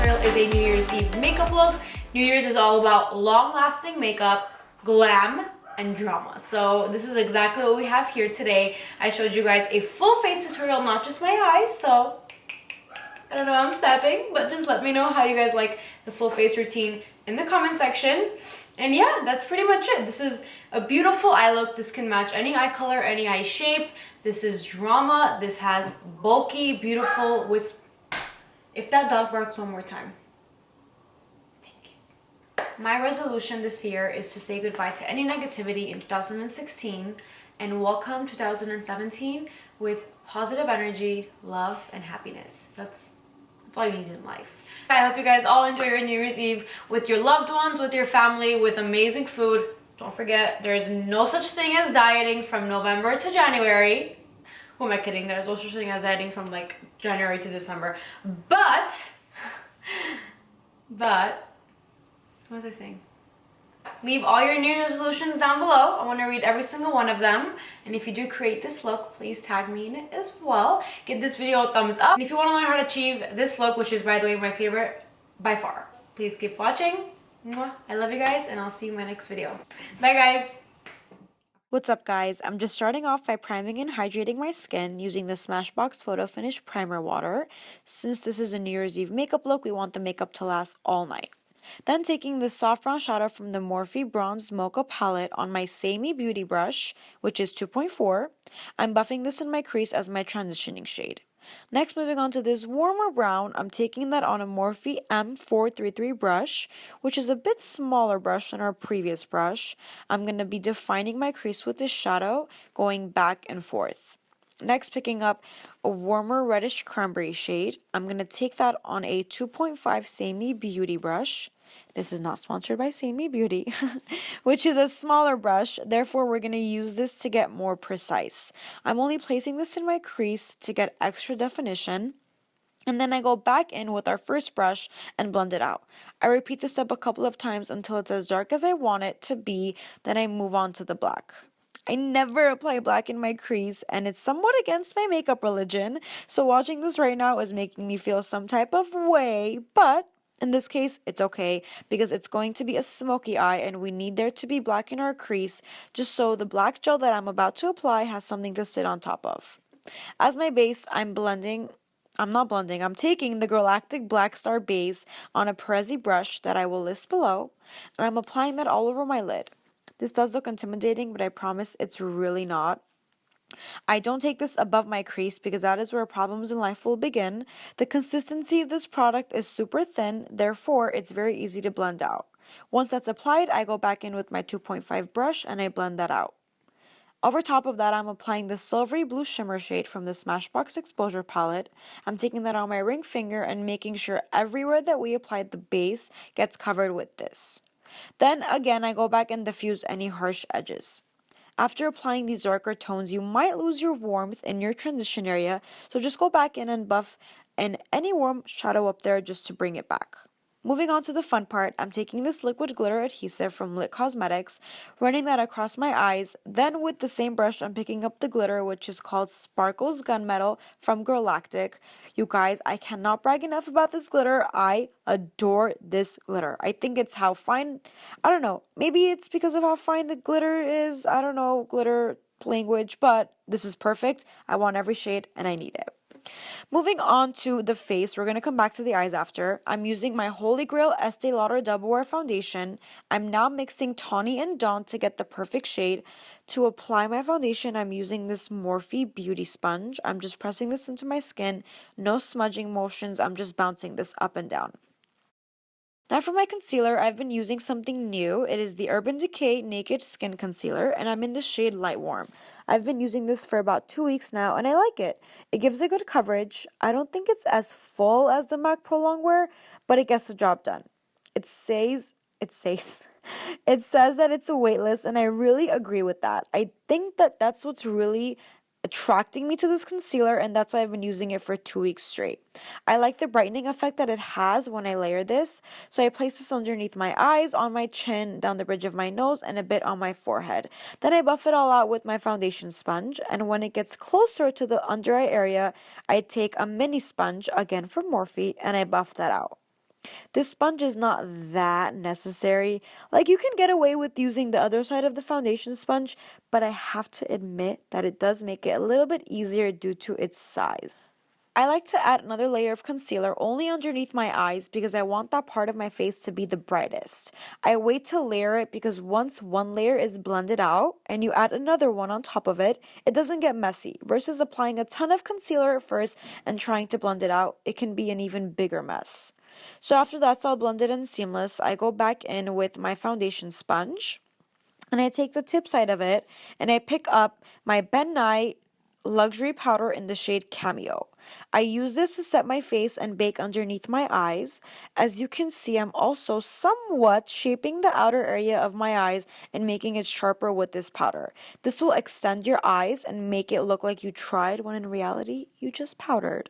tutorial is a New Year's Eve makeup look. New Year's is all about long-lasting makeup, glam, and drama. So this is exactly what we have here today. I showed you guys a full face tutorial, not just my eyes, so I don't know how I'm stepping, but just let me know how you guys like the full face routine in the comment section. And yeah, that's pretty much it. This is a beautiful eye look. This can match any eye color, any eye shape. This is drama. This has bulky, beautiful wisp. If that dog barks one more time. Thank you. My resolution this year is to say goodbye to any negativity in 2016 and welcome 2017 with positive energy, love, and happiness. That's all you need in life. I hope you guys all enjoy your New Year's Eve with your loved ones, with your family, with amazing food. Don't forget, there's no such thing as dieting from November to January. Who am I kidding? There's no such thing as dieting from like January to December. But, what was I saying? Leave all your New Year's resolutions down below. I want to read every single one of them. And if you do create this look, please tag me in it as well. Give this video a thumbs up. And if you want to learn how to achieve this look, which is, by the way, my favorite by far, please keep watching. Mwah. I love you guys, and I'll see you in my next video. Bye, guys. What's up, guys? I'm just starting off by priming and hydrating my skin using the Smashbox Photo Finish Primer Water. Since this is a New Year's Eve makeup look, we want the makeup to last all night. Then taking the soft brown shadow from the Morphe Bronze Mocha palette on my My Beauty brush, which is 2.4, I'm buffing this in my crease as my transitioning shade. Next, moving on to this warmer brown, I'm taking that on a Morphe M433 brush, which is a bit smaller brush than our previous brush. I'm going to be defining my crease with this shadow, going back and forth. Next, picking up a warmer reddish cranberry shade, I'm going to take that on a 2.5 My Beauty brush. This is not sponsored by My Beauty, which is a smaller brush. Therefore, we're going to use this to get more precise. I'm only placing this in my crease to get extra definition. And then I go back in with our first brush and blend it out. I repeat this step a couple of times until it's as dark as I want it to be. Then I move on to the black. I never apply black in my crease, and it's somewhat against my makeup religion. So watching this right now is making me feel some type of way, but in this case, it's okay because it's going to be a smoky eye and we need there to be black in our crease just so the black gel that I'm about to apply has something to sit on top of. As my base, I'm taking the Girlactik Black Star base on a Prezi brush that I will list below, and I'm applying that all over my lid. This does look intimidating, but I promise it's really not. I don't take this above my crease because that is where problems in life will begin. The consistency of this product is super thin, therefore it's very easy to blend out. Once that's applied, I go back in with my 2.5 brush and I blend that out. Over top of that, I'm applying the silvery blue shimmer shade from the Smashbox Exposure Palette. I'm taking that on my ring finger and making sure everywhere that we applied the base gets covered with this. Then again, I go back and diffuse any harsh edges. After applying these darker tones, you might lose your warmth in your transition area, so just go back in and buff in any warm shadow up there just to bring it back. Moving on to the fun part, I'm taking this liquid glitter adhesive from Lit Cosmetics, running that across my eyes. Then with the same brush, I'm picking up the glitter, which is called Sparkles Gunmetal from Girlactik. You guys, I cannot brag enough about this glitter. I adore this glitter. I think it's how fine, I don't know, maybe it's because of how fine the glitter is. I don't know, glitter language, but this is perfect. I want every shade and I need it. Moving on to the face, we're going to come back to the eyes after. I'm using my Holy Grail Estee Lauder Double Wear Foundation. I'm now mixing Tawny and Dawn to get the perfect shade. To apply my foundation, I'm using this Morphe Beauty Sponge. I'm just pressing this into my skin. No smudging motions. I'm just bouncing this up and down. Now for my concealer, I've been using something new. It is the Urban Decay Naked Skin Concealer, and I'm in the shade Light Warm. I've been using this for about 2 weeks now, and I like it. It gives a good coverage. I don't think it's as full as the MAC Pro Longwear, but it gets the job done. It says that it's a weightless, and I really agree with that. I think that that's what's really attracting me to this concealer, and that's why I've been using it for 2 weeks straight. I like the brightening effect that it has when I layer this, so I place this underneath my eyes, on my chin, down the bridge of my nose, and a bit on my forehead. Then I buff it all out with my foundation sponge, and when it gets closer to the under eye area, I take a mini sponge, again from Morphe, and I buff that out. This sponge is not that necessary. Like, you can get away with using the other side of the foundation sponge, but I have to admit that it does make it a little bit easier due to its size. I like to add another layer of concealer only underneath my eyes because I want that part of my face to be the brightest. I wait to layer it because once one layer is blended out and you add another one on top of it, it doesn't get messy. Versus applying a ton of concealer at first and trying to blend it out, it can be an even bigger mess. So after that's all blended and seamless, I go back in with my foundation sponge and I take the tip side of it and I pick up my Ben Nye luxury powder in the shade Cameo. I use this to set my face and bake underneath my eyes. As you can see, I'm also somewhat shaping the outer area of my eyes and making it sharper with this powder. This will extend your eyes and make it look like you tried when in reality you just powdered.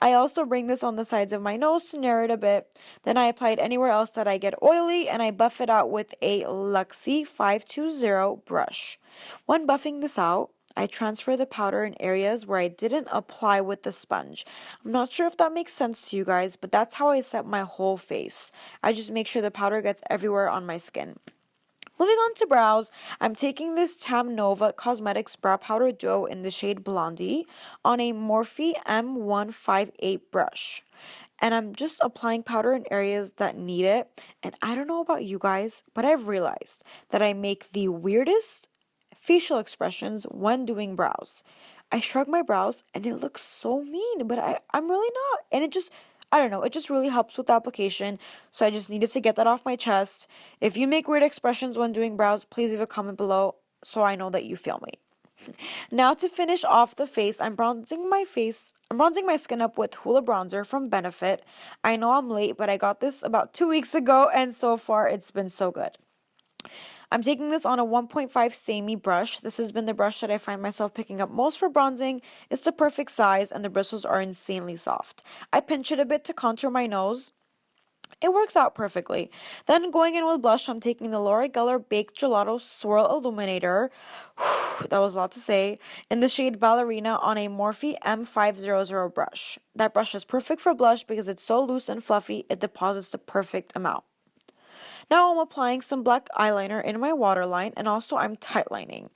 I also bring this on the sides of my nose to narrow it a bit. Then I apply it anywhere else that I get oily and I buff it out with a Luxie 520 brush. When buffing this out, I transfer the powder in areas where I didn't apply with the sponge. I'm not sure if that makes sense to you guys, but that's how I set my whole face. I just make sure the powder gets everywhere on my skin. Moving on to brows, I'm taking this Tamnova Cosmetics Brow Powder Duo in the shade Blondie on a Morphe M158 brush. And I'm just applying powder in areas that need it. And I don't know about you guys, but I've realized that I make the weirdest facial expressions when doing brows. I shrug my brows and it looks so mean, but I'm really not. And I don't know, it just really helps with the application. So I just needed to get that off my chest. If you make weird expressions when doing brows, please leave a comment below so I know that you feel me. Now to finish off the face, I'm bronzing my skin up with Hoola bronzer from Benefit. I know I'm late, but I got this about 2 weeks ago and so far it's been so good. I'm taking this on a 1.5 Samey brush. This has been the brush that I find myself picking up most for bronzing. It's the perfect size and the bristles are insanely soft. I pinch it a bit to contour my nose. It works out perfectly. Then going in with blush, I'm taking the Laura Geller Baked Gelato Swirl Illuminator. That was a lot to say. In the shade Ballerina on a Morphe M500 brush. That brush is perfect for blush because it's so loose and fluffy, it deposits the perfect amount. Now I'm applying some black eyeliner in my waterline and also I'm tightlining,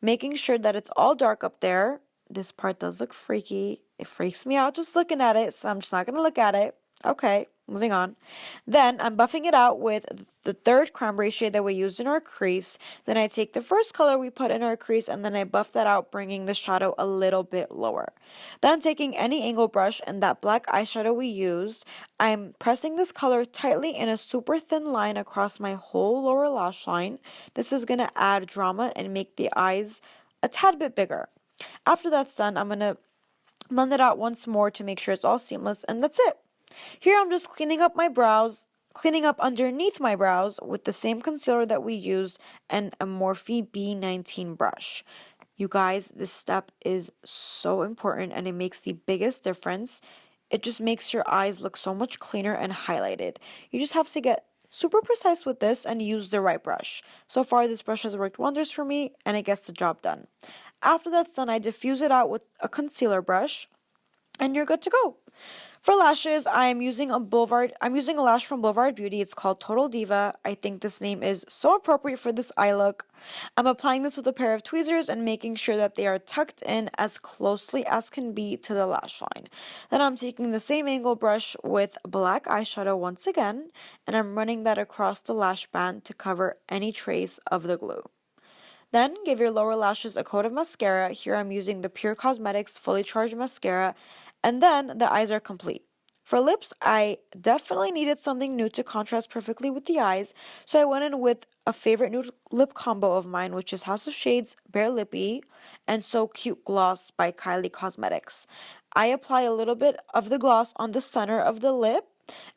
making sure that it's all dark up there. This part does look freaky. It freaks me out just looking at it, so I'm just not going to look at it. Okay, moving on. Then I'm buffing it out with the third cranberry shade that we used in our crease. Then I take the first color we put in our crease and then I buff that out, bringing the shadow a little bit lower. Then taking any angle brush and that black eyeshadow we used, I'm pressing this color tightly in a super thin line across my whole lower lash line. This is going to add drama and make the eyes a tad bit bigger. After that's done, I'm going to blend it out once more to make sure it's all seamless, and that's it. Here I'm just cleaning up underneath my brows with the same concealer that we used and a Morphe B19 brush. You guys, this step is so important and it makes the biggest difference. It just makes your eyes look so much cleaner and highlighted. You just have to get super precise with this and use the right brush. So far, this brush has worked wonders for me and it gets the job done. After that's done, I diffuse it out with a concealer brush and you're good to go. For lashes, I'm using a lash from Boulevard Beauty. It's called Total Diva. I think this name is so appropriate for this eye look. I'm applying this with a pair of tweezers and making sure that they are tucked in as closely as can be to the lash line. Then I'm taking the same angle brush with black eyeshadow once again, and I'm running that across the lash band to cover any trace of the glue. Then give your lower lashes a coat of mascara. Here I'm using the Pure Cosmetics Fully Charged Mascara. And then the eyes are complete. For lips, I definitely needed something nude to contrast perfectly with the eyes, so I went in with a favorite nude lip combo of mine, which is House of Shades Bare Lippy and So Cute Gloss by Kylie Cosmetics. I apply a little bit of the gloss on the center of the lip,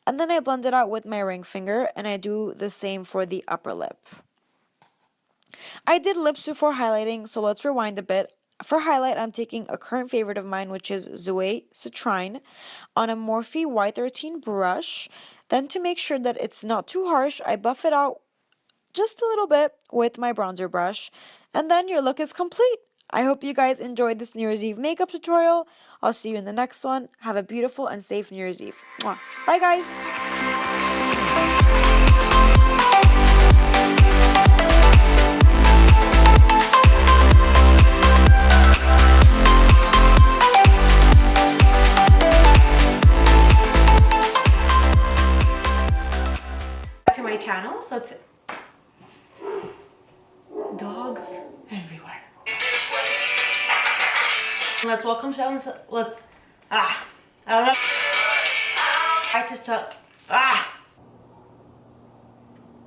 and then I blend it out with my ring finger, and I do the same for the upper lip. I did lips before highlighting, so let's rewind a bit. For highlight, I'm taking a current favorite of mine, which is Jouer Citrine, on a Morphe Y13 brush. Then to make sure that it's not too harsh, I buff it out just a little bit with my bronzer brush. And then your look is complete. I hope you guys enjoyed this New Year's Eve makeup tutorial. I'll see you in the next one. Have a beautiful and safe New Year's Eve. Mwah. Bye guys! To my channel, so dogs everywhere. Let's welcome Sheldon. Let's I don't know. I just